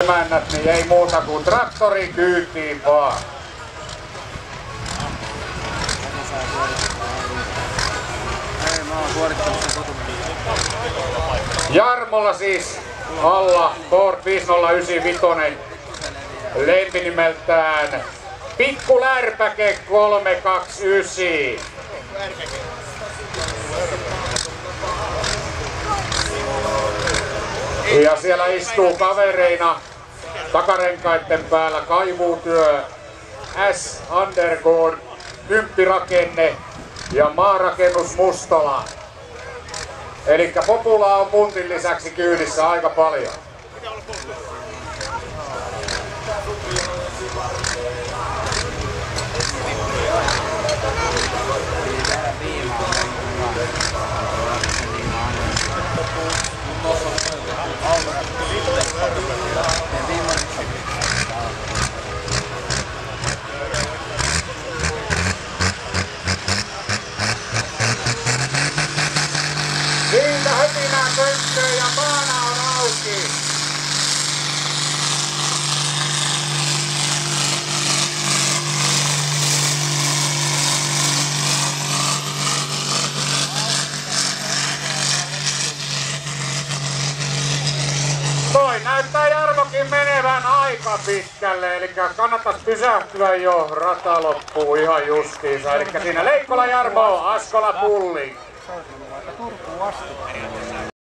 Emännät, niin ei muuta kuin traktorin kyytiin vaan. Jarmolla siis alla Ford 5095 lempinimeltään Pikku Lärpäke 329. Ja siellä istuu kavereina takarenkaiden päällä kaivuutyö, S. Undergård, kymppirakenne ja maarakennus Mustola. Elikkä Popula on puntin lisäksi kyydissä aika paljon. Siitä höpinää könttöön ja paana on auki. Toi näyttää Jarmokin menevän aika pitkälle, eli kannattaisi pysähtyä jo rata loppuun ihan justiinsa. Eli siinä Leikkola Jarmo, Askola Pulli. Turkuun asti.